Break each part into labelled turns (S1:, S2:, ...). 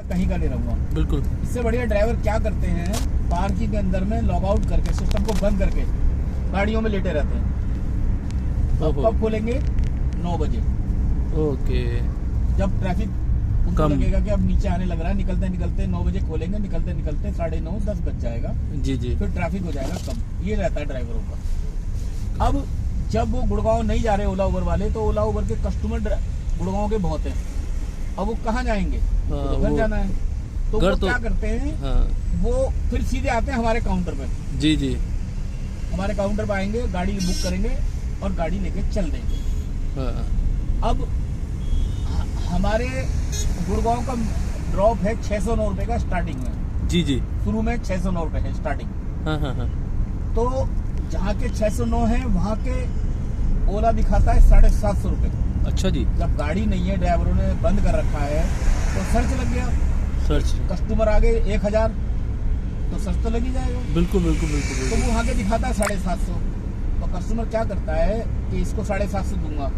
S1: कहीं का नहीं रहूंगा।
S2: बिल्कुल।
S1: इससे बढ़िया ड्राइवर क्या करते हैं, पार्किंग के अंदर में लॉग आउट करके सिस्टम को बंद करके गाड़ियों में लेटे रहते हैं। अब कब खोलेंगे? 9 बजे।
S2: ओके।
S1: जब ट्रैफिक उनको लगेगा कि अब नीचे आने लग रहा है, निकलते निकलते 9 बजे खोलेंगे, निकलते निकलते 9:30 10 बज जाएगा।
S2: जी जी।
S1: फिर ट्रैफिक हो जाएगा कम। ये रहता है ड्राइवरों का। अब जब वो गुड़गांव नहीं जा रहे ओला उबर वाले, तो ओला उबर के कस्टमर गुड़गांव के बहुत हैं। अब वो कहाँ जाएंगे? तो घर जाना है। तो वो क्या करते हैं, वो फिर सीधे आते हैं हमारे काउंटर पे।
S2: जी जी।
S1: हमारे काउंटर पे आएंगे, गाड़ी बुक करेंगे और गाड़ी लेके चल देंगे। अब हमारे गुड़गांव का ड्रॉप है 609 रुपए का स्टार्टिंग में।
S2: जी जी।
S1: शुरू में 609 रुपए है स्टार्टिंग। तो जहाँ के 609 है वहाँ के ओला दिखाता है 750 रुपए।
S2: अच्छा जी।
S1: जब गाड़ी नहीं है, ड्राइवरों ने बंद कर रखा है, तो सर्च लग गया।
S2: सर्च
S1: कस्टमर आ गए 1000, तो सर्च तो लग ही जाएगा।
S2: बिल्कुल बिल्कुल बिल्कुल।
S1: तो वो वहाँ के दिखाता है 750। तो कस्टमर क्या करता है कि इसको 750 दूंगा,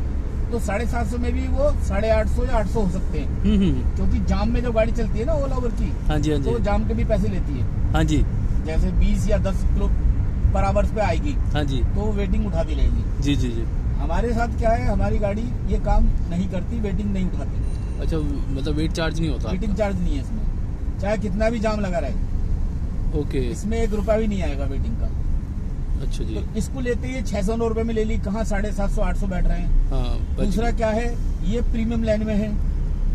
S1: तो 750 में भी वो 850 या 800 हो सकते हैं। क्योंकि जाम में जो गाड़ी चलती है ना ओला उबर की,
S2: हाँ जी हाँ जी,
S1: तो जाम के भी पैसे लेती है।
S2: हाँ जी।
S1: जैसे 20 या 10 किलो पर आवर्स पे आएगी,
S2: हाँ जी,
S1: तो वो वेटिंग उठाती रहेगी।
S2: जी जी जी।
S1: हमारे साथ क्या है, हमारी गाड़ी ये काम नहीं करती, वेटिंग नहीं उठाती।
S2: अच्छा, मतलब वेट चार्ज नहीं होता?
S1: वेटिंग चार्ज नहीं है इसमें, चाहे कितना भी जाम लगा रहे।
S2: ओके।
S1: इसमें 1 रुपया भी नहीं आएगा वेटिंग का।
S2: अच्छा जी।
S1: तो इसको लेते ही 609 रुपए में ले ली, कहाँ 750 800 बैठ रहे हैं।
S2: हाँ।
S1: दूसरा क्या है, ये प्रीमियम लाइन में है,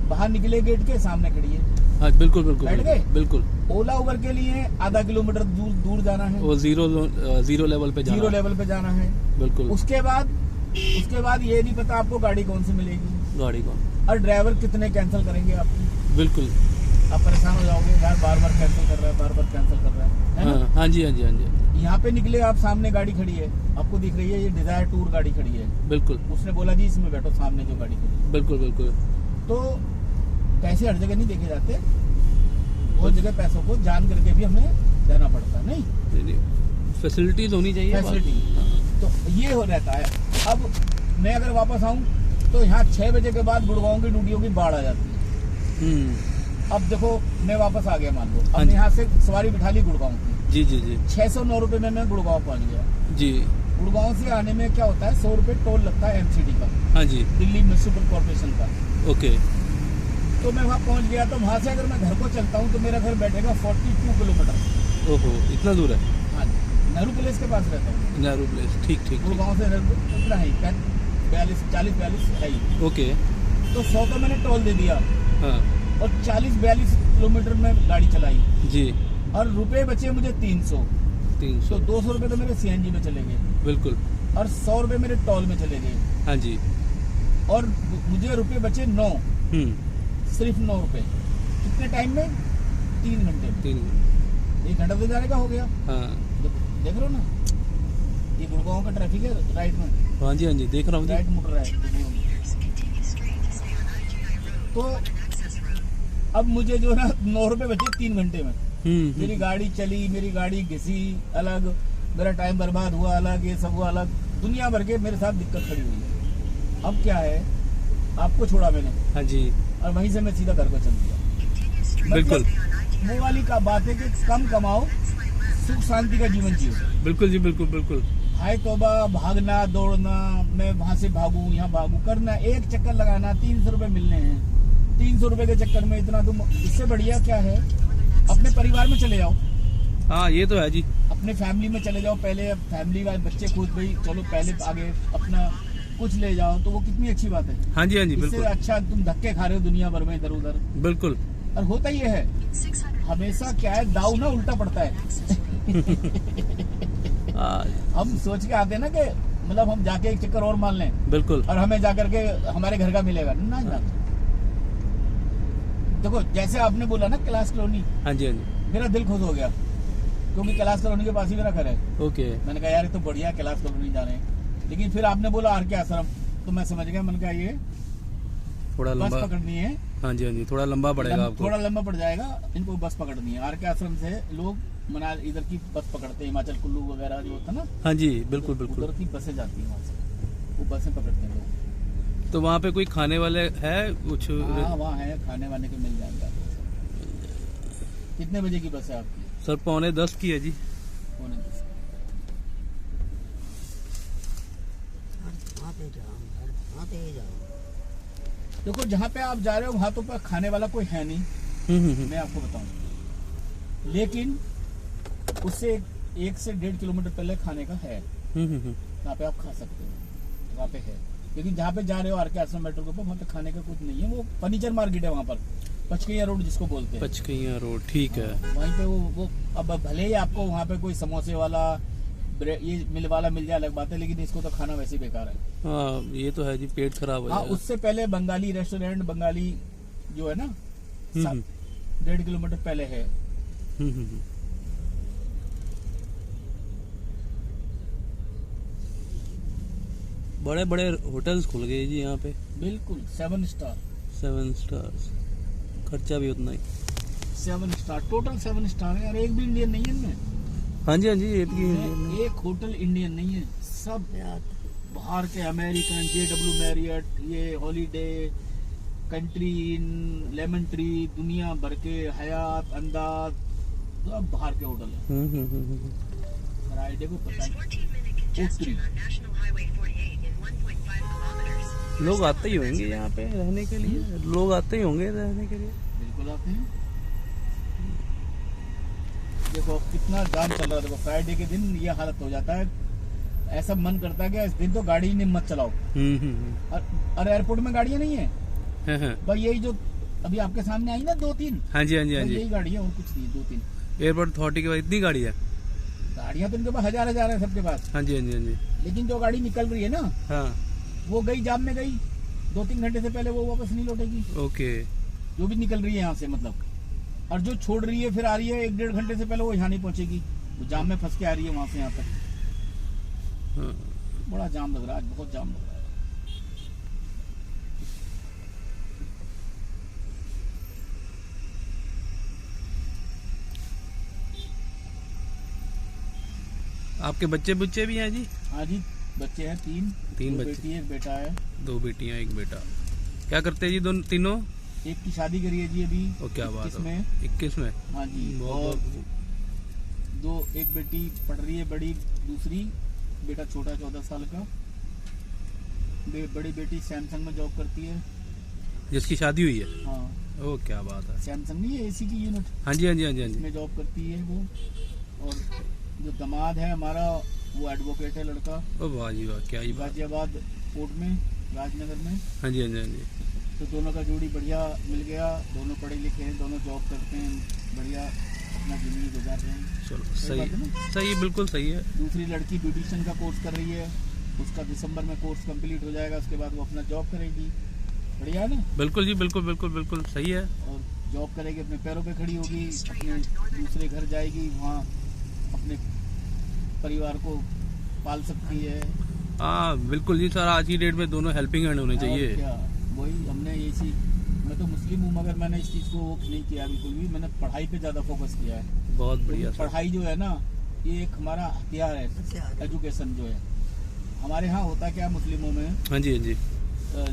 S1: बाहर निकले गेट के सामने खड़ी है।
S2: हाँ बिल्कुल बिल्कुल।
S1: बैठ गए?
S2: बिल्कुल।
S1: ओला उबर के लिए आधा किलोमीटर दूर जाना है,
S2: वो जीरो लेवल पे जाना,
S1: जीरो लेवल पे जाना है।
S2: बिल्कुल।
S1: उसके बाद ये नहीं पता आपको गाड़ी कौन सी मिलेगी,
S2: गाड़ी को,
S1: और ड्राइवर कितने कैंसिल करेंगे आपकी।
S2: बिल्कुल।
S1: आप परेशान हो जाओगे, यार बार बार कैंसिल कर रहा है, बार बार कैंसिल कर रहा है ना?
S2: हाँ जी हाँ जी हाँ जी।
S1: यहाँ पे निकले आप, सामने गाड़ी खड़ी है, आपको दिख रही है, ये डिजायर टूर गाड़ी खड़ी है।
S2: बिल्कुल।
S1: उसने बोला जी इसमें बैठो, सामने जो गाड़ी खड़ी है।
S2: बिल्कुल बिल्कुल।
S1: तो पैसे हर जगह नहीं देखे जाते, बहुत जगह पैसों को जान करके भी हमें देना पड़ता है। नहीं,
S2: फैसिलिटीज होनी चाहिए।
S1: फैसिलिटी तो ये हो रहता है। अब मैं अगर वापस आऊँ तो यहाँ 6 बजे के बाद गुड़गांव की ड्यूटियों की बाढ़ आ जाती है। अब देखो मैं वापस आ गया, मान लो अब यहाँ से सवारी बिठा ली गुड़गांव की।
S2: जी जी जी।
S1: 609 रुपए में मैं गुड़गांव पहुँच गया।
S2: जी।
S1: गुड़गांव से आने में क्या होता है, 100 रुपए टोल लगता है एमसीडी का।
S2: हाँ जी।
S1: दिल्ली म्युनिसिपल कॉर्पोरेशन का।
S2: ओके।
S1: तो मैं वहाँ पहुँच गया, तो वहाँ से अगर मैं घर को चलता हूँ तो मेरा घर बैठेगा 42 किलोमीटर।
S2: ओहो, इतना दूर है?
S1: हाँ, नेहरू प्लेस के पास रहता हूँ।
S2: नेहरू प्लेस, ठीक ठीक।
S1: गुड़गांव से नेहरू इतना है 40-42 है ही।
S2: ओके।
S1: तो 100 का मैंने टोल दे दिया,
S2: हाँ।
S1: और 40-42 किलोमीटर में गाड़ी चलाई
S2: जी।
S1: और रुपए बचे मुझे 300।
S2: 300।
S1: तो 200 रुपए तो मेरे सीएनजी में चले गए।
S2: बिल्कुल।
S1: और 100 रुपए मेरे टोल में चले गए।
S2: हाँ जी।
S1: और मुझे रुपए बचे 9, सिर्फ 9 रुपए। कितने टाइम में? 3 घंटे में। 1 घंटा तो जाने का हो गया।
S2: हाँ।
S1: देख रहे हो ना, ये गुड़गांव का ट्रैफिक है राइट में।
S2: हाँ जी हाँ जी, देख रहा हूँ।
S1: राइट मुड़ रहा है। तो अब मुझे जो ना 9 रुपए बचे 3 घंटे में। मेरी गाड़ी चली, मेरी गाड़ी घिसी अलग, मेरा टाइम बर्बाद हुआ अलग, ये सब हुआ अलग, दुनिया भर के मेरे साथ दिक्कत खड़ी हुई है। अब क्या है, आपको छोड़ा मैंने। हाँ जी। और वहीं से मैं सीधा घर को चल दिया।
S2: बिल्कुल।
S1: वो वाली का बात है कि कम कमाओ, सुख शांति का जीवन जियो।
S2: बिल्कुल जी, बिल्कुल बिल्कुल।
S1: हाय तौबा, भागना दौड़ना, मैं वहां से भागू यहाँ भागू करना, एक चक्कर लगाना, 300 रुपए मिलने हैं। 300 रुपए के चक्कर में इतना तुम, इससे बढ़िया क्या है, अपने परिवार में चले जाओ।
S2: हाँ ये तो है जी।
S1: अपने फैमिली में चले जाओ, पहले फैमिली वाले बच्चे खुद भाई चलो पहले आगे अपना कुछ ले जाओ, तो वो कितनी अच्छी बात है। हाँ जी हाँ जी, बिल्कुल। इससे अच्छा तुम धक्के खा रहे हो दुनिया भर में इधर उधर। बिल्कुल। और होता ही है, हमेशा क्या है, दाव ना उल्टा पड़ता है। हम सोच के आते हैं ना कि मतलब हम जाके एक चक्कर और मान लें। बिल्कुल। और हमें जाकर के हमारे घर का मिलेगा ना। देखो जैसे आपने बोला ना कैलाश कॉलोनी, हाँ जी हाँ जी, मेरा दिल खुश हो गया क्योंकि कैलाश कॉलोनी के पास ही मेरा घर है। ओके। मैंने कहा यार ये तो बढ़िया, कैलाश कॉलोनी जा रहे हैं। लेकिन फिर आपने बोला आर के आश्रम, तो मैं समझ गया, मैंने कहा ये थोड़ा लंबा बस पकड़नी है। हाँ जी हाँ जी, थोड़ा लंबा पड़ेगा आपको, थोड़ा लंबा पड़ जाएगा, इनको बस पकड़नी है। आर के आश्रम से लोग मनाल इधर की बस पकड़ते हैं, हिमाचल कुल्लू वगैरह जो होता है ना। हाँ जी बिल्कुल बिल्कुल, उधर की बसें जाती हैं, वहाँ से वो बसें पकड़ते हैं लोग। तो वहाँ पे कोई खाने वाले है कुछ? हाँ वहाँ है, खाने वाने के मिल जाएंगे। कितने बजे की बस है आपकी?
S2: सर 9:45 की है जी।
S1: पौने 10। देखो जहाँ पे आप जा रहे हो वहाँ तो पर खाने वाला कोई है नहीं, मैं आपको बताऊं, लेकिन उससे 1 से 1.5 किलोमीटर पहले खाने का है, वहाँ पे आप खा सकते हो, वहाँ पे है। लेकिन जहाँ पे जा रहे हो आर के आश्रम मेट्रो के ऊपर, वहाँ पे खाने का कुछ नहीं है। वो फर्नीचर मार्केट है वहाँ पर, पचकैया रोड जिसको बोलते हैं।
S2: पचकैया रोड, ठीक है।
S1: वहीं पे वो अब भले ही आपको वहाँ पे कोई समोसे वाला ये मिल वाला मिल जाए अलग बात है, लेकिन इसको तो खाना वैसे ही बेकार है।
S2: हाँ ये तो है जी, पेट खराब हो जाएगा।
S1: उससे पहले बंगाली रेस्टोरेंट, बंगाली जो है ना 1.5 किलोमीटर पहले है।
S2: बड़े बड़े होटल्स खुल गए जी यहाँ पे,
S1: बिल्कुल 7 स्टार।
S2: 7 स्टार्स, खर्चा भी उतना ही।
S1: 7 स्टार, टोटल 7 स्टार है यार, एक भी इंडियन नहीं है इनमें।
S2: हाँ जी हाँ जी,
S1: एक होटल इंडियन नहीं है, सब बाहर के, अमेरिकन, JW मैरियट, ये holiday, country in, lemon tree, दुनिया भर के, हयात, अंदाज, सब बाहर के होटल है। फ्राइडे को पता नहीं
S2: लोग आते ही होंगे यहाँ पे रहने के लिए, लोग आते ही होंगे रहने के लिए।
S1: बिल्कुल आते हैं। देखो कितना जाम चल रहा है, देखो फ्राइडे के दिन ये हालत हो जाता है, ऐसा मन करता है कि इस दिन तो गाड़ी ही मत चलाओ। और एयरपोर्ट में गाड़ियाँ नहीं है भाई, यही जो अभी आपके सामने आई ना 2-3। हाँ जी हाँ जी हाँ जी, यही गाड़ी है और कुछ नहीं, 2-3।
S2: एयरपोर्ट अथॉरिटी के पास इतनी गाड़ी है?
S1: गाड़ियाँ तो इनके पास हजार है सबके पास।
S2: हाँ जी हाँ जी हाँ जी।
S1: लेकिन जो गाड़ी निकल रही है ना,
S2: हाँ,
S1: वो गई जाम में गई, 2-3 घंटे से पहले वो वापस नहीं लौटेगी।
S2: ओके।
S1: जो भी निकल रही है यहाँ से मतलब, और जो छोड़ रही है फिर आ रही है 1-1.5 घंटे से पहले, वो यहाँ नहीं पहुंचेगी, वो जाम में फंस के आ रही है वहां से यहाँ तक।
S2: हाँ।
S1: बड़ा जाम लग रहा है आज, बहुत जाम लग रहा है।
S2: आपके बच्चे बुच्चे भी हैं जी?
S1: हाँ जी, बच्चे हैं 3
S2: बच्चे,
S1: बेटी एक बेटा है।
S2: 2 बेटियां 1 बेटा। क्या करते हैं जी दोनों तीनों?
S1: एक की शादी करी है जी अभी।
S2: और क्या बात है,
S1: 21 में। हाँ जी। और एक बेटी पढ़ रही है बड़ी, दूसरी बेटा छोटा 14 साल का। बड़ी बेटी सैमसंग में जॉब करती है,
S2: जिसकी शादी हुई है।
S1: हाँ।
S2: ओ क्या बात है।
S1: सैमसंग नहीं है, AC की यूनिट।
S2: हाँ जी हाँ जी हाँ जी हाँ जी,
S1: में जॉब करती है वो। और जो दामाद है हमारा, वो एडवोकेट है लड़का।
S2: ओ वाह जी वाह, क्या ही बात।
S1: गाजियाबाद कोर्ट में, राजनगर में।
S2: हाँ जी हाँ जी हाँ जी।
S1: तो दोनों का जोड़ी बढ़िया मिल गया, दोनों पढ़े लिखे हैं, दोनों जॉब करते हैं, बढ़िया अपना जिंदगी गुजार रहे हैं।
S2: चलो सही, बिल्कुल सही है।
S1: दूसरी लड़की ब्यूटिशियन का कोर्स कर रही है, उसका दिसंबर में कोर्स कंप्लीट हो जाएगा, उसके बाद वो अपना जॉब करेगी। बढ़िया है ना?
S2: बिल्कुल जी, बिल्कुल बिल्कुल बिल्कुल सही है।
S1: और जॉब करेगी, अपने पैरों पे खड़ी होगी, अपने दूसरे घर जाएगी, वहाँ अपने परिवार को पाल सकती है।
S2: हाँ बिल्कुल जी सर, आज की डेट में दोनों हेल्पिंग हैंड होने चाहिए।
S1: क्या वही हमने ये मैं तो मुस्लिम हूँ, मगर मैंने इस चीज़ को वो नहीं किया बिल्कुल भी। मैंने पढ़ाई पे ज़्यादा फोकस किया है।
S2: बहुत बढ़िया।
S1: पढ़ाई जो है ना, ये एक हमारा हथियार है, एजुकेशन जो है। हमारे यहाँ होता क्या मुस्लिमों में?
S2: हाँ जी हाँ जी।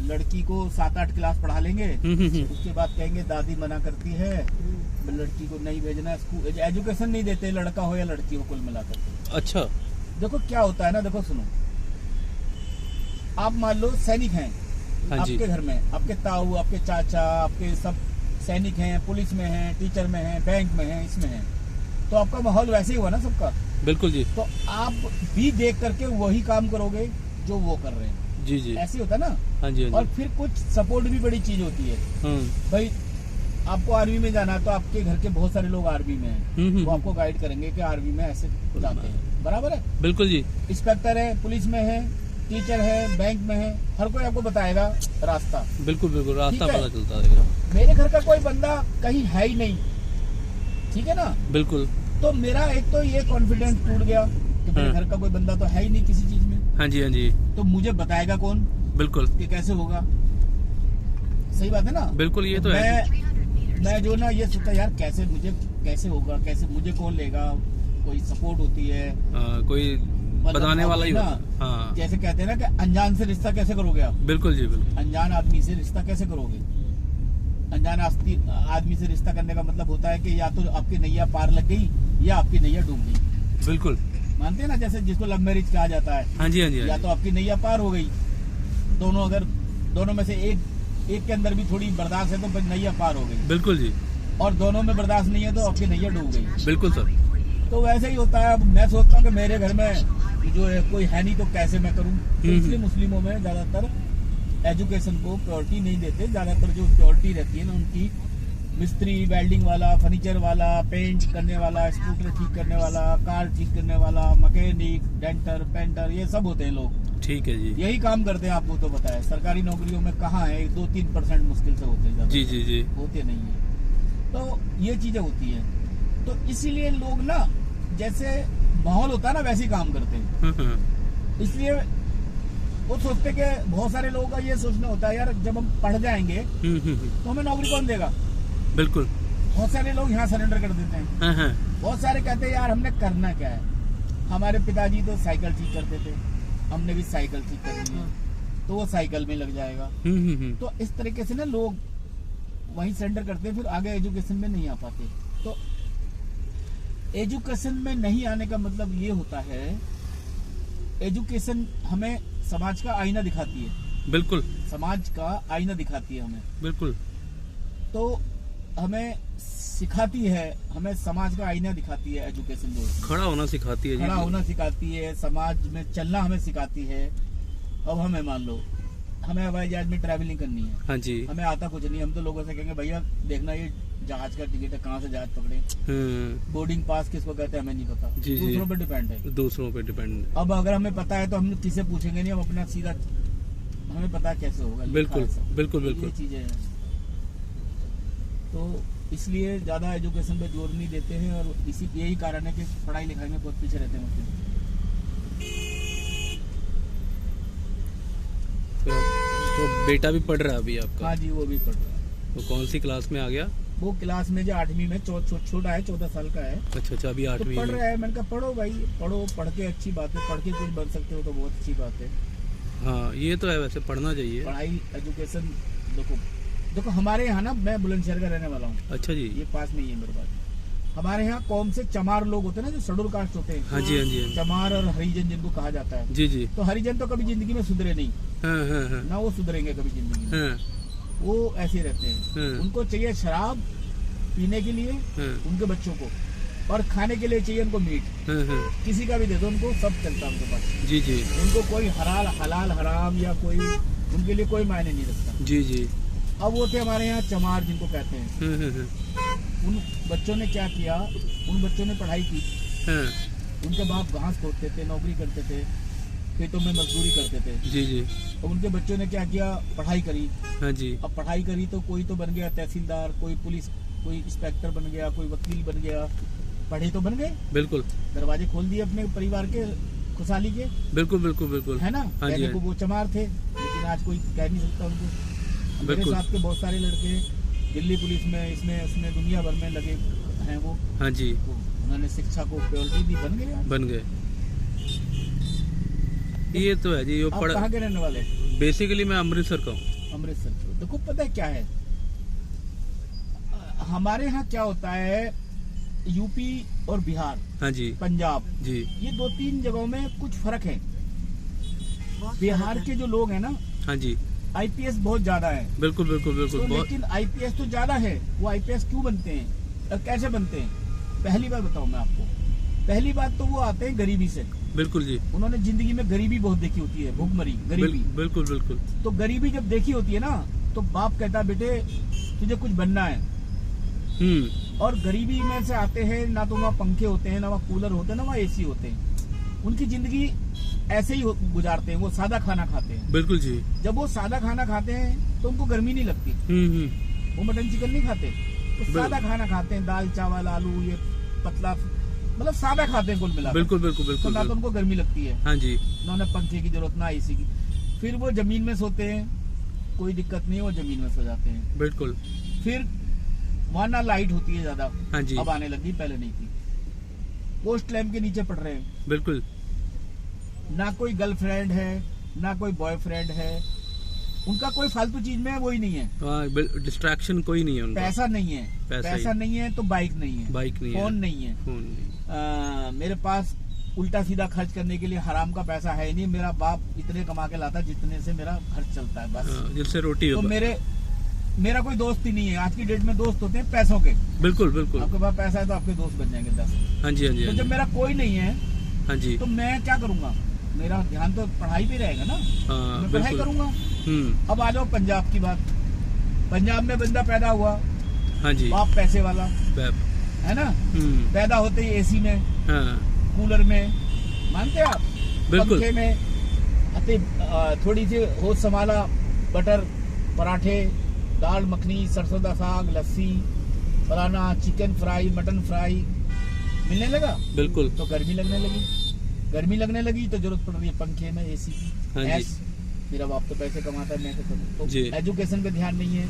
S1: लड़की को 7-8 क्लास पढ़ा लेंगे, उसके बाद कहेंगे दादी मना करती है, लड़की को नहीं भेजना स्कूल, एजुकेशन नहीं देते, लड़का हो या लड़की हो कुल मिलाकर।
S2: अच्छा,
S1: देखो क्या होता है ना, देखो सुनो, आप मान लो सैनिक हैं। हाँ आपके घर में आपके ताऊ, आपके चाचा, आपके सब सैनिक हैं, पुलिस में हैं, टीचर में हैं, बैंक में हैं, इसमें हैं, तो आपका माहौल वैसे ही हुआ ना सबका। बिल्कुल जी। तो आप भी देख करके वही काम करोगे जो वो कर रहे हैं। जी जी, ऐसे होता है ना। हाँ जी, हाँ जी। और फिर कुछ सपोर्ट भी बड़ी चीज होती है। भाई आपको आर्मी में जाना है तो आपके घर के बहुत सारे लोग आर्मी में हैं, वो आपको गाइड करेंगे कि आर्मी में ऐसे जाते हैं। बराबर है? बिल्कुल जी। इंस्पेक्टर है, पुलिस में है, टीचर है, बैंक में है, हर कोई आपको बताएगा रास्ता। बिल्कुल बिल्कुल, रास्ता पता चलता है। मेरे घर का कोई बंदा कहीं है ही नहीं, ठीक है ना? बिल्कुल। तो मेरा एक तो ये कॉन्फिडेंस टूट गया कि मेरे घर का कोई बंदा तो है ही नहीं किसी चीज में। हाँ जी हाँ जी। तो मुझे बताएगा कौन? बिल्कुल, कि कैसे होगा। सही बात है ना? बिल्कुल, ये तो है। मैं जो ना ये सोचता यार कैसे होगा, कैसे मुझे कौन लेगा, कोई सपोर्ट होती है, कोई बताने वाला ही होता है। हाँ। जैसे कहते हैं ना कि अनजान से रिश्ता कैसे करोगे आप? बिल्कुल जी बिल्कुल। अनजान आदमी से रिश्ता कैसे करोगे? अनजान आदमी से रिश्ता करने का मतलब होता है कि या तो आपकी नैया पार लग गई या आपकी नैया डूब गई।
S2: बिल्कुल,
S1: मानते हैं ना, जैसे जिसको लव मैरिज कहा जाता है।
S2: हाँ जी, हाँ जी,
S1: या तो आपकी नैया पार हो गई, दोनों में से एक के अंदर भी थोड़ी बर्दाश्त है तो फिर नैया पार हो गई।
S2: बिल्कुल जी।
S1: और दोनों में बर्दाश्त नहीं है तो आपकी नैया डूब गई।
S2: बिल्कुल सर।
S1: तो वैसे ही होता है। अब मैं सोचता हूँ कि मेरे घर में जो है कोई है नहीं तो कैसे मैं करूँ। तो इसलिए मुस्लिमों में ज्यादातर एजुकेशन को प्रायोरिटी नहीं देते। ज्यादातर जो प्रायोरिटी रहती है ना उनकी, मिस्त्री, वेल्डिंग वाला, फर्नीचर वाला, पेंट करने वाला, स्कूटर ठीक करने वाला, कार ठीक करने वाला, मैकेनिक, डेंटर, पेंटर, ये सब होते हैं लोग।
S2: ठीक है जी।
S1: यही काम करते हैं। आपको तो पता है सरकारी नौकरियों में कहाँ है, 2-3% मुश्किल से होते हैं।
S2: जी जी जी।
S1: होते नहीं है। तो ये चीजें होती है। तो इसीलिए लोग ना, जैसे माहौल होता है ना वैसे ही काम करते हैं। इसलिए वो सोचते कि बहुत सारे लोगों का ये सोचना होता है, यार जब हम पढ़ जाएंगे तो हमें नौकरी कौन देगा।
S2: बिल्कुल।
S1: बहुत सारे लोग यहाँ सरेंडर कर देते हैं। बहुत सारे कहते हैं यार हमने करना क्या है, हमारे पिताजी तो साइकिल ठीक करते थे, हमने भी साइकिल ठीक करनी है तो वो साइकिल में लग जाएगा। तो इस तरीके से ना लोग वहीं सरेंडर करते हैं, फिर आगे एजुकेशन में नहीं आ पाते। तो एजुकेशन में नहीं आने का मतलब ये होता है, एजुकेशन हमें समाज का आईना दिखाती है।
S2: बिल्कुल,
S1: समाज का आईना दिखाती है हमें।
S2: बिल्कुल।
S1: तो हमें सिखाती है, हमें समाज का आईना दिखाती है एजुकेशन। जो
S2: खड़ा होना सिखाती है,
S1: खड़ा होना सिखाती है, समाज में चलना हमें सिखाती है। अब हमें मान लो हमें हवाई जहाज में ट्रैवलिंग करनी है।
S2: हाँ जी।
S1: हमें आता कुछ नहीं, हम तो लोगों से कहेंगे भैया देखना ये जहाज का टिकट है, कहाँ से जहाज पकड़े, बोर्डिंग पास किसको कहते हैं हमें नहीं पता। दूसरों पर डिपेंड है।
S2: दूसरों पे डिपेंड।
S1: अब अगर हमें पता है तो हम किसे पूछेंगे नहीं, हम अपना सीधा, हमें पता कैसे होगा।
S2: बिल्कुल बिल्कुल बिल्कुल।
S1: ये चीजें हैं। तो इसलिए ज्यादा एजुकेशन पे जोर नहीं देते हैं और यही कारण है कि पढ़ाई लिखाई में बहुत पीछे रहते हैं मुस्लिम।
S2: तो बेटा भी पढ़ रहा है अभी आपका?
S1: हाँ जी, वो भी पढ़ रहा है।
S2: तो कौन सी क्लास में आ गया?
S1: वो क्लास में जो 8वीं में, छोटा है, 14 साल का है।
S2: अच्छा, अभी 8वीं
S1: तो पढ़ रहा है। मैंने कहा पढ़ो भाई, पढ़ो, पढ़ के अच्छी बात है, पढ़ के कुछ बन सकते हो तो बहुत अच्छी बात है।
S2: हाँ, ये तो है, वैसे पढ़ना चाहिए।
S1: पढ़ाई, एजुकेशन। देखो हमारे यहाँ ना, मैं बुलंदशहर का रहने वाला हूँ।
S2: अच्छा जी।
S1: ये पास में ही है मेरे पास। हमारे यहाँ कौन से चमार लोग होते हैं ना, जो शेड्यूल कास्ट होते हैं।
S2: हाँ जी, हाँ जी।
S1: चमार और हरिजन जिनको कहा जाता है।
S2: जी जी।
S1: तो हरिजन तो कभी जिंदगी में सुधरे नहीं।
S2: हाँ।
S1: ना वो सुधरेंगे कभी जिंदगी में। वो ऐसे रहते हैं। उनको चाहिए शराब पीने के लिए, उनके बच्चों को, और खाने के लिए चाहिए उनको मीट। किसी का भी दे दो उनको, सब चलता है उनके पास।
S2: जी जी।
S1: उनको कोई हलाल हराम या कोई, उनके लिए कोई मायने नहीं रखता।
S2: जी जी।
S1: अब वो थे हमारे यहाँ चमार जिनको कहते हैं। उन बच्चों ने क्या किया, उन बच्चों ने पढ़ाई की। उनके बाप घास खोदते थे, नौकरी करते थे, खेतों में मजदूरी करते थे।
S2: जी जी।
S1: और उनके बच्चों ने क्या किया, पढ़ाई करी।
S2: हाँ जी।
S1: अब पढ़ाई करी तो कोई तो बन गया तहसीलदार, कोई पुलिस, कोई इंस्पेक्टर बन गया, कोई वकील बन गया। पढ़े तो बन गए।
S2: बिल्कुल।
S1: दरवाजे खोल दिए अपने परिवार के खुशहाली के।
S2: बिल्कुल बिल्कुल बिल्कुल।
S1: है ना।
S2: हाँ जी।
S1: को वो चमार थे, लेकिन आज कोई कह नहीं सकता उनको। मेरे साथ के बहुत सारे लड़के दिल्ली पुलिस में, इसमें उसमें दुनिया भर में लगे हैं वो।
S2: हाँ जी।
S1: तो उन्होंने शिक्षा को प्रायोरिटी दी, बन गए।
S2: ये तो है जी।
S1: आप कहाँ के रहने वाले?
S2: बेसिकली मैं अमृतसर का हूँ।
S1: अमृतसर। देखो पता है क्या है, हमारे यहाँ क्या होता है, यूपी और बिहार,
S2: हाँ जी,
S1: पंजाब
S2: जी,
S1: ये 2-3 जगहों में कुछ फर्क है। बिहार के जो लोग हैं ना,
S2: हाँ जी,
S1: आईपीएस बहुत ज्यादा है।
S2: बिल्कुल बिल्कुल बिल्कुल।
S1: तो लेकिन आईपीएस तो ज्यादा है। वो आईपीएस क्यों बनते हैं और कैसे बनते हैं? पहली बात बताऊं मैं आपको। पहली बात तो वो आते हैं गरीबी से।
S2: बिल्कुल जी।
S1: उन्होंने जिंदगी में गरीबी बहुत देखी होती है, भूखमरी, गरीबी।
S2: बिल्कुल बिल्कुल।
S1: तो गरीबी जब देखी होती है ना, तो बाप कहता है बेटे तुझे कुछ बनना है। और गरीबी में से आते हैं, ना तो वहाँ पंखे होते हैं, ना वहाँ कूलर होते हैं, ना वहाँ एसी होते हैं। उनकी जिंदगी ऐसे ही गुजारते हैं, वो सादा खाना खाते हैं।
S2: बिल्कुल जी।
S1: जब वो सादा खाना खाते हैं तो उनको गर्मी नहीं लगती। वो मटन चिकन नहीं खाते, तो सादा खाना खाते हैं, दाल चावल आलू, ये पतला, मतलब सादा खाते हैं कुल मिलाकर।
S2: बिल्कुल बिल्कुल बिल्कुल।
S1: तो ना तो उनको गर्मी लगती है,
S2: हाँ जी,
S1: ना उन्हें पंखे की जरूरत, ना एसी की। फिर वो जमीन में सोते हैं, कोई दिक्कत नहीं, वो जमीन में सो जाते हैं।
S2: बिल्कुल।
S1: फिर वहाँ ना लाइट होती है ज्यादा,
S2: हाँ जी,
S1: अब आने लगी, पहले नहीं थी। पोस्ट लैम्प के नीचे पड़ रहे हैं।
S2: बिल्कुल।
S1: ना कोई गर्लफ्रेंड है, ना कोई बॉयफ्रेंड है, उनका कोई फालतू चीज में वो ही नहीं है,
S2: डिस्ट्रैक्शन कोई नहीं है उनका।
S1: पैसा नहीं है, पैसा नहीं है तो बाइक नहीं है, फोन नहीं है, मेरे पास उल्टा सीधा खर्च करने के लिए हराम का पैसा है ही नहीं। मेरा बाप इतने कमा के लाता जितने से मेरा खर्च चलता है बस,
S2: जिससे रोटी।
S1: तो मेरा कोई दोस्त ही नहीं है। आज की डेट में दोस्त होते हैं पैसों के।
S2: बिल्कुल बिल्कुल,
S1: आपके पास पैसा है तो आपके दोस्त बन जाएंगे 10।
S2: हाँ जी हाँ जी।
S1: तो जब मेरा कोई नहीं है,
S2: हाँ जी,
S1: तो मैं क्या करूंगा? मेरा ध्यान तो पढ़ाई पे रहेगा ना, मैं पढ़ाई करूंगा। अब आ जाओ पंजाब की बात। पंजाब में बंदा पैदा हुआ,
S2: हाँ जी,
S1: बाप पैसे वाला है ना, पैदा होते ही एसी में, कूलर में, मानते आप, पंखे में, थोड़ी सी होश संभाला, बटर, पराठे, दाल मखनी, सरसों का साग, लस्सी, फलाना, चिकन फ्राई, मटन फ्राई मिलने लगा।
S2: बिल्कुल।
S1: तो गर्मी लगने लगी तो जरूरत पड़ रही है पंखे में, एसी की।
S2: हाँ
S1: मेरा बाप तो पैसे कमाता है, मैं तो करूँ। तो एजुकेशन पे ध्यान नहीं है।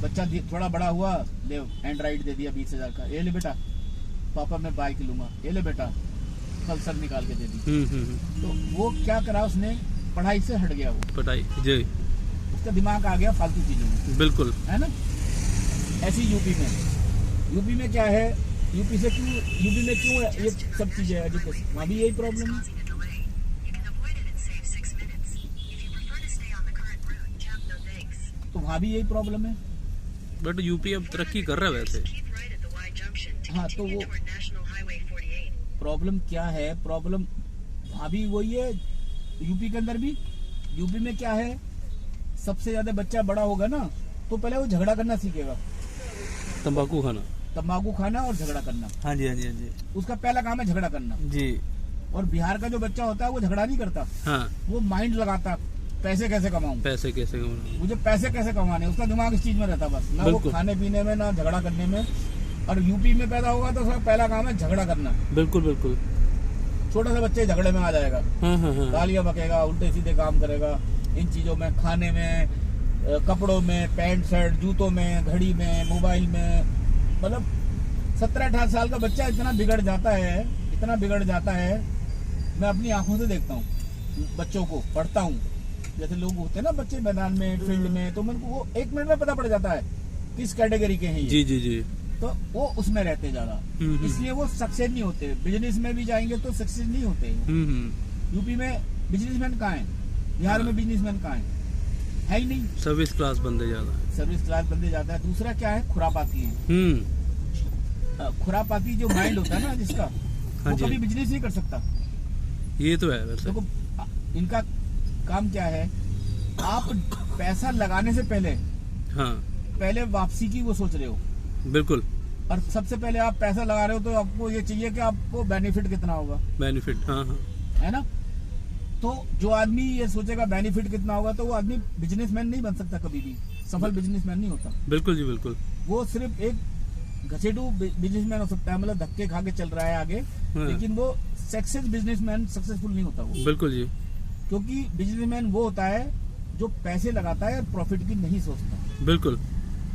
S1: बच्चा थोड़ा बड़ा हुआ, ले एंड्रॉइड दे दिया 20,000 का, ये ले बेटा पापा मैं बाइक लूंगा, ये ले बेटा पल्सर निकाल के दे दी। तो वो क्या करा उसने, पढ़ाई से हट गया, वो
S2: पढ़ाई जी,
S1: उसका दिमाग आ गया फालतू चीजों में।
S2: बिल्कुल,
S1: है ना। ऐसी यूपी में क्या है, यूपी में क्यों ये सब चीजें है एजुकेशन, वहाँ भी यही प्रॉब्लम है। तो वहाँ भी यही प्रॉब्लम है।
S2: बट यूपी अब तरक्की कर रहा है वैसे।
S1: हाँ, तो वो प्रॉब्लम क्या है, प्रॉब्लम वहाँ भी वही है, यूपी के अंदर भी। यूपी में क्या है, सबसे ज्यादा बच्चा बड़ा होगा ना तो पहले वो झगड़ा करना सीखेगा,
S2: तंबाकू खाना
S1: और झगड़ा करना।
S2: हाँ जी हाँ जी हाँ जी,
S1: उसका पहला काम है झगड़ा करना
S2: जी।
S1: और बिहार का जो बच्चा होता है वो झगड़ा नहीं करता,
S2: हाँ,
S1: वो माइंड लगाता, पैसे कैसे कमाऊं, मुझे पैसे कैसे कमाने, उसका दिमाग इस चीज में रहता बस, ना वो खाने पीने में ना झगड़ा करने में। और यूपी में पैदा होगा तो उसका पहला काम है झगड़ा करना।
S2: बिल्कुल बिल्कुल,
S1: छोटा सा बच्चे झगड़े में आ जाएगा, गालियां बकेगा, उल्टे सीधे काम करेगा, इन चीजों में, खाने में, कपड़ों में, पैंट शर्ट, जूतों में, घड़ी में, मोबाइल में। मतलब 17-18 साल का बच्चा इतना बिगड़ जाता है। मैं अपनी आंखों से देखता हूँ बच्चों को, पढ़ता हूँ, जैसे लोग होते हैं ना बच्चे मैदान में, फील्ड में, तो मेरे को वो 1 मिनट में पता पड़ जाता है किस कैटेगरी के हैं ये।
S2: जी जी जी।
S1: तो वो उसमें रहते ज्यादा, इसलिए वो सक्सेस नहीं होते। बिजनेस में भी जाएंगे तो सक्सेस नहीं होते। यूपी में बिजनेसमैन कहाँ है, बिहार में बिजनेसमैन कहाँ है ही नहीं।
S2: सर्विस क्लास बंदे जाता है। दूसरा क्या है, खुरापाती है। खुरापाती जो माइंड होता है ना जिसका, वो कभी बिजनेस नहीं कर सकता। ये तो है वैसे।
S1: देखो इनका काम क्या है, आप पैसा लगाने से पहले, हाँ, पहले वापसी की वो सोच रहे हो।
S2: बिल्कुल।
S1: और सबसे पहले आप पैसा लगा रहे हो तो आपको ये चाहिए कि आपको बेनिफिट कितना होगा।
S2: बेनिफिट, हाँ हाँ,
S1: है ना। तो जो आदमी ये सोचेगा बेनिफिट कितना होगा, तो वो आदमी बिजनेसमैन नहीं बन सकता, कभी भी सफल बिजनेसमैन नहीं होता।
S2: बिल्कुल जी बिल्कुल। वो
S1: सिर्फ एक घसेटू बिजनेसमैन हो सकता है, मतलब धक्के खा के चल रहा है आगे, लेकिन वो बिजनेसमैन सक्सेसफुल नहीं होता वो।
S2: बिल्कुल जी।
S1: क्योंकि बिजनेसमैन वो होता है जो पैसे लगाता है और प्रॉफिट की नहीं सोचता।
S2: बिल्कुल,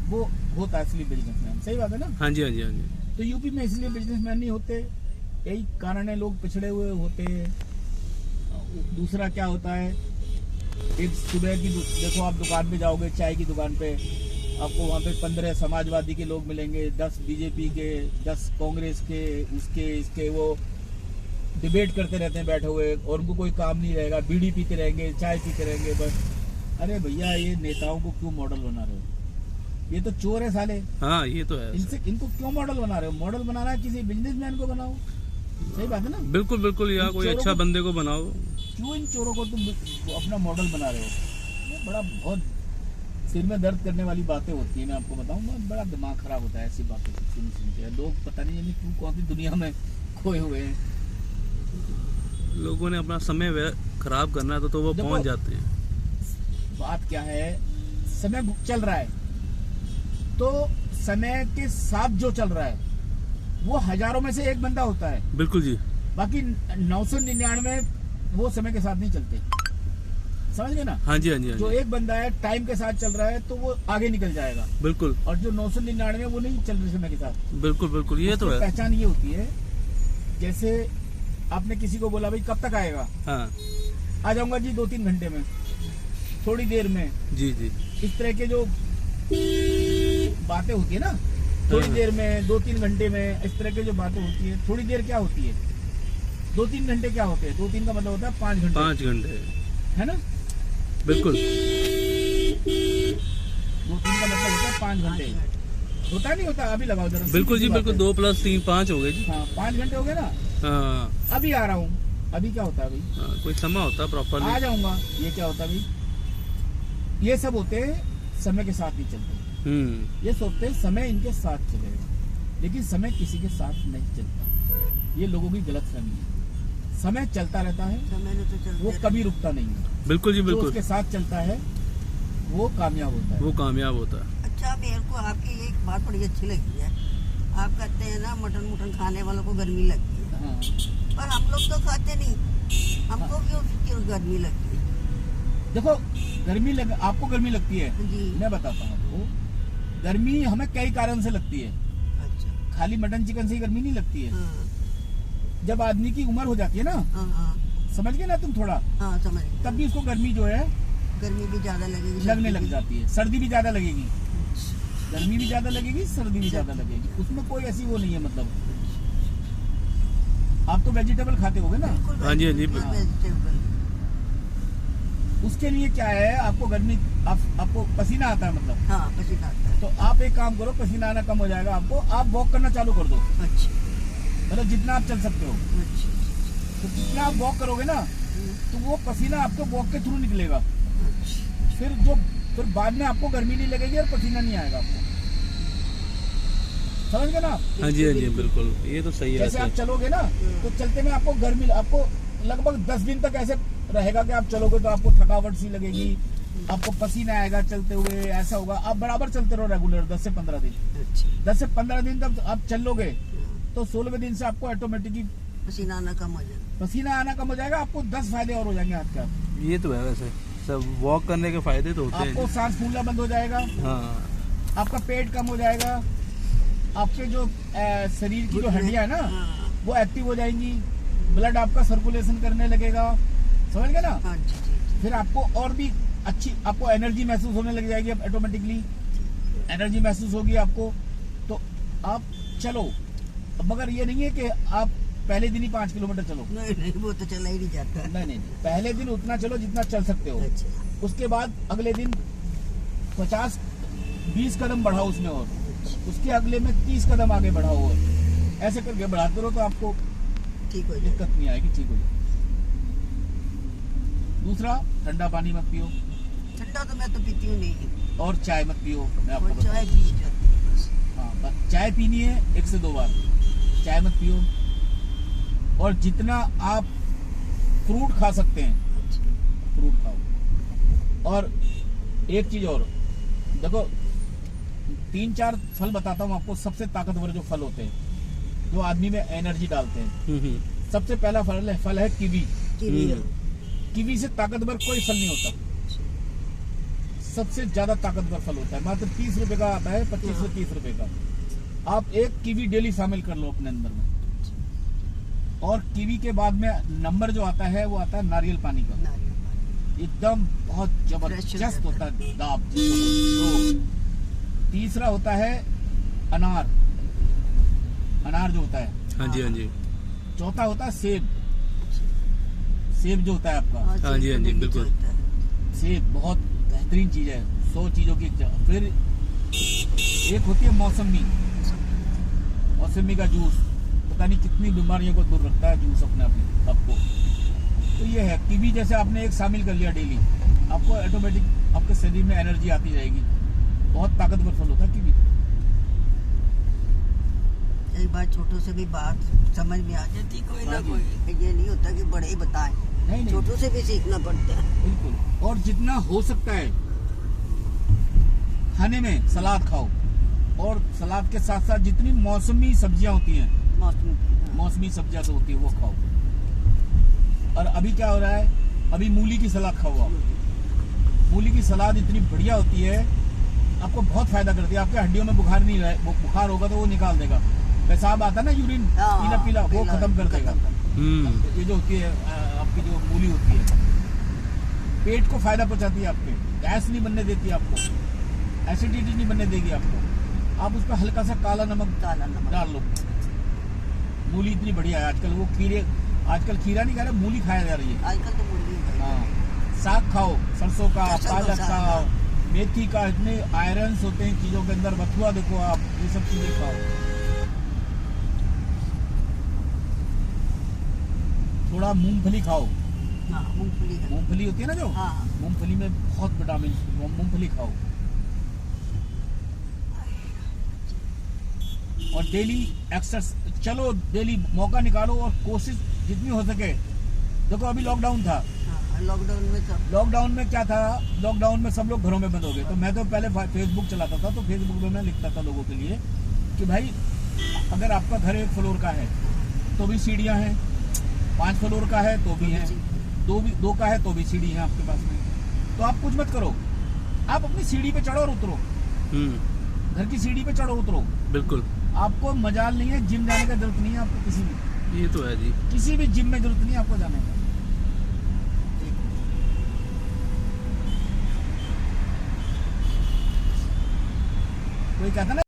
S1: वो होता है इसलिए बिजनेसमैन। सही बात है ना।
S2: हाँ जी हाँ जी हाँ जी।
S1: तो यूपी में इसलिए बिजनेसमैन नहीं होते, यही कारण है, लोग पिछड़े हुए होते हैं। दूसरा क्या होता है, एक सुबह की देखो, आप दुकान पे जाओगे, चाय की दुकान पे, आपको वहाँ पे 15 समाजवादी के लोग मिलेंगे, 10 बीजेपी के, 10 कांग्रेस के, इसके वो डिबेट करते रहते हैं बैठे हुए, और उनको कोई काम नहीं रहेगा, बीड़ी पीते रहेंगे, चाय पीते रहेंगे बस। अरे भैया, ये नेताओं को क्यों मॉडल बना रहे हो? ये तो चोर है साले।
S2: हाँ, ये तो है।
S1: इनको क्यों मॉडल बना रहे हो? मॉडल बनाना है किसी बिजनेसमैन को बनाओ। सही बात है ना।
S2: बिल्कुल बिल्कुल, या कोई अच्छा बंदे को बनाओ।
S1: क्यों इन चोरों को तुम अपना मॉडल बना रहे हो? ये बड़ा बहुत सिर में दर्द करने वाली बातें होती है। मैं आपको बताऊंगा, बड़ा दिमाग खराब होता है ऐसी बातें सुन के। लोग पता नहीं क्यों कौन सी दुनिया में खोए हुए हैं।
S2: लोगों ने अपना समय खराब करना है तो वो पहुंच जाते हैं।
S1: बात क्या है, समय चल रहा है, तो समय के साथ जो चल रहा है वो हजारों में से एक बंदा होता है।
S2: बिल्कुल जी।
S1: बाकी 999 वो समय के साथ नहीं चलते। समझ गए ना।
S2: हाँ जी हाँ जी।
S1: जो एक बंदा है टाइम के साथ चल रहा है तो वो आगे निकल जाएगा।
S2: बिल्कुल।
S1: और जो 999 वो नहीं चल रहे समय के साथ।
S2: बिल्कुल बिल्कुल, ये तो है।
S1: पहचान ये होती है, जैसे आपने किसी को बोला भाई कब तक आएगा? हाँ। आ जाऊंगा जी 2-3 घंटे में। थोड़ी देर में,
S2: जी जी,
S1: इस तरह के जो बातें होती है ना, थोड़ी देर में, 2-3 घंटे में, इस तरह की जो बातें होती है। थोड़ी देर क्या होती है, 2-3 घंटे क्या होते हैं, 2-3 का मतलब होता है 5 घंटे,
S2: 5 घंटे
S1: है ना।
S2: बिल्कुल,
S1: 2-3 का मतलब होता है 5 घंटे, होता नहीं होता। अभी लगाओ जरा,
S2: बिल्कुल जी बिल्कुल, 2 + 3 5 हो गए जी।
S1: हाँ 5 घंटे हो गए ना।
S2: हाँ,
S1: अभी आ रहा हूँ, अभी क्या होता है भाई,
S2: हाँ, कोई समय होता है प्रॉपर,
S1: आ जाऊंगा, ये क्या होता है भाई, ये सब होते हैं समय के साथ नहीं चलते। ये सोचते हैं समय इनके साथ चलेगा, लेकिन समय किसी के साथ नहीं चलता। ये लोगों की गलतफहमी है। समय चलता रहता है, वो कभी रुकता नहीं है।
S2: बिल्कुल जी बिल्कुल,
S1: जो उसके साथ चलता है वो कामयाब होता है,
S2: वो कामयाब होता है।
S3: अच्छा, मेरे को आपकी एक बात बड़ी अच्छी लगी है। आप कहते हैं ना मटन खाने वालों को गर्मी लगती है।
S1: हाँ।
S3: पर हम लोग तो खाते नहीं, हमको क्यों गर्मी लगती है?
S1: देखो आपको गर्मी लगती है
S3: जी,
S1: मैं बताता हूँ आपको। गर्मी हमें कई कारण से लगती है,
S3: अच्छा,
S1: खाली मटन चिकन से ही गर्मी नहीं लगती है।
S3: हाँ,
S1: जब आदमी की उम्र हो जाती है ना,
S3: हाँ, हाँ,
S1: समझ गए ना तुम थोड़ा,
S3: हाँ, समझ गई।
S1: तब भी उसको गर्मी जो है
S3: गर्मी भी ज्यादा लगेगी,
S1: लगने लग जाती है। सर्दी भी ज्यादा लगेगी, गर्मी भी ज्यादा लगेगी, सर्दी भी ज्यादा लगेगी, उसमें कोई ऐसी वो नहीं है। मतलब आप तो वेजिटेबल खाते होगे ना,
S3: बिल्कुल,
S2: हाँ जी, हाँ जी,
S3: वेजिटेबल।
S1: उसके लिए क्या है, आपको गर्मी, आपको पसीना आता है, मतलब
S3: हाँ, पसीना आता है।
S1: तो आप एक काम करो, पसीना आना कम हो जाएगा आपको, आप वॉक करना चालू कर दो।
S3: अच्छा,
S1: मतलब जितना आप चल सकते हो,
S3: अच्छा,
S1: तो जितना आप वॉक करोगे ना, तो वो पसीना आपको वॉक के थ्रू निकलेगा।
S3: अच्छा,
S1: फिर बाद में आपको गर्मी नहीं लगेगी और पसीना नहीं आएगा आपको, समझ गए ना।
S2: हाँ जी, हाँ जी बिल्कुल, ये तो सही है।
S1: जैसे आप चलोगे ना, तो चलते में आपको गर्मी, आपको लगभग 10 दिन तक ऐसे रहेगा कि आप चलोगे तो आपको थकावट सी लगेगी, आपको पसीना आएगा चलते हुए, ऐसा होगा। आप बराबर चलते रहो रेगुलर 10 से 15 दिन,
S3: अच्छा,
S1: 10 से 15 दिन तक आप चल लोगे, तो 16वें दिन से आपको ऑटोमेटिकली
S3: पसीना आना कम हो जाएगा।
S1: पसीना आना कम हो जाएगा। आपको 10 फायदे और हो जाएंगे हाथ के आप।
S2: ये तो है, वैसे सब वॉक करने के फायदे तो होते
S1: आपको
S2: हैं।
S1: सांस फूलना बंद हो जाएगा,
S2: हाँ,
S1: आपका पेट कम हो जाएगा, आपके जो शरीर की जो हड्डियां है ना,
S3: हाँ,
S1: वो एक्टिव हो जाएंगी, ब्लड आपका सर्कुलेशन करने लगेगा, समझ गए ना।
S3: हाँ, जी, जी, जी।
S1: फिर आपको और भी अच्छी, आपको एनर्जी महसूस होने लग जाएगी, अब ऑटोमेटिकली एनर्जी महसूस होगी आपको, तो आप चलो। मगर ये नहीं है कि आप पहले दिन ही 5 किलोमीटर चलो,
S3: नहीं नहीं, वो तो चला ही नहीं जाता।
S1: नहीं, पहले दिन उतना चलो जितना चल सकते हो।
S3: अच्छा,
S1: उसके बाद अगले दिन 50-20 कदम बढ़ाओ उसमें, और उसके अगले में 30 कदम आगे बढ़ाओ, और ऐसे करके बढ़ाते रहो तो आपको
S3: ठीक हो
S1: दिक्कत
S3: जाएगा।
S1: नहीं आएगी, ठीक हो जाएगी। दूसरा, ठंडा पानी मत पियो,
S3: ठंडा तो मैं तो पीती हूँ नहीं,
S1: और चाय मत पियो। मैं आपको
S3: और चाय पी जाती है बस।
S1: हाँ, बस चाय पीनी है 1 से 2 बार, चाय मत पियो। और जितना आप फ्रूट खा सकते हैं,
S3: अच्छा,
S1: फ्रूट खाओ। और एक चीज और देखो, 3-4 फल बताता हूँ आपको, सबसे ताकतवर जो फल होते हैं, जो आदमी में एनर्जी डालते हैं। सबसे पहला फल है कीवी। कीवी से ताकतवर कोई फल नहीं होता, सबसे ज्यादा ताकतवर फल होता है। मात्र 30 रुपए का आता है, 25 से 30 रुपए का। आप एक कीवी डेली शामिल कर लो अपने अंदर में। और कीवी के बाद में नंबर जो आता है, वो आता है नारियल पानी का,
S3: नारियल पानी।
S1: एकदम बहुत जबरदस्त होता है, दाब जिसको। तो तीसरा होता है अनार जो होता है।
S2: हाँ जी, हाँ जी,
S1: चौथा होता है सेब जो होता है आपका।
S2: हाँ जी, हाँ जी, बिल्कुल।
S1: सेब बहुत बेहतरीन चीज है, 100 चीजों की। फिर एक होती है मौसमी का जूस, पता नहीं कितनी बीमारियों को दूर रखता है जूस अपने आपको। तो ये है, कीवी जैसे आपने एक शामिल कर लिया डेली, आपको ऑटोमेटिक आपके शरीर में एनर्जी आती जाएगी। बहुत ताकतवर फल होता है कीवी।
S3: कई बार छोटों से भी बात समझ में आ जाती, कोई ना कोई। ये नहीं होता कि बड़े ही बताएं,
S1: नहीं,
S3: छोटों से भी सीखना पड़ता है।
S1: बिल्कुल। और जितना हो सकता है खाने में सलाद खाओ, और सलाद के साथ साथ जितनी मौसमी सब्जियां होती हैं, मौसमी सब्जियां तो होती है, वो खाओ। और अभी क्या हो रहा है, अभी मूली की सलाद खाओ आप। मूली की सलाद इतनी बढ़िया होती है, आपको बहुत फायदा करती है। आपके हड्डियों में बुखार नहीं रहे, बुखार होगा तो वो निकाल देगा। पेशाब आता है ना, यूरिन पीला, वो खत्म कर देगा। ये जो होती है आपकी जो मूली होती है, पेट को फायदा पहुंचाती है आपके, गैस नहीं बनने देती आपको, एसिडिटी नहीं बनने देगी आपको। आप उस पर हल्का सा काला नमक डाल लो। मूली इतनी बढ़िया है आजकल, वो खीरे, आजकल खीरा नहीं खा रहे, मूली खाया जा रही है
S3: आजकल तो मूली है।
S1: हाँ, साग खाओ, सरसों का, पालक का, मेथी का, इतने आयरन्स होते हैं चीजों के अंदर। बथुआ देखो आप, ये सब चीजें खाओ। थोड़ा मूंगफली खाओ।
S3: हाँ,
S1: मूंगफली होती है ना जो,
S3: हाँ।
S1: मूंगफली में बहुत विटामिन, मूंगफली खाओ। और डेली एक्सरसाइज, चलो डेली मौका निकालो और कोशिश जितनी हो सके। देखो अभी लॉकडाउन था, लॉकडाउन में क्या था, लॉकडाउन में सब लोग घरों में बंद हो गए। तो मैं तो पहले फेसबुक चलाता था, तो फेसबुक में मैं लिखता था लोगों के लिए कि भाई अगर आपका घर 1 फ्लोर का है तो भी सीढ़ियां हैं, 5 फ्लोर का है तो भी है, 2 का है तो भी सीढ़ी है आपके पास में। तो आप कुछ मत करो, आप अपनी सीढ़ी पे चढ़ो और उतरो, घर की सीढ़ी पे चढ़ो उतरो।
S2: बिल्कुल,
S1: आपको मजाल नहीं है जिम जाने का, जरूरत नहीं है आपको किसी भी,
S2: ये तो है जी,
S1: किसी भी जिम में जरूरत नहीं है आपको जाने का। कोई कहता ना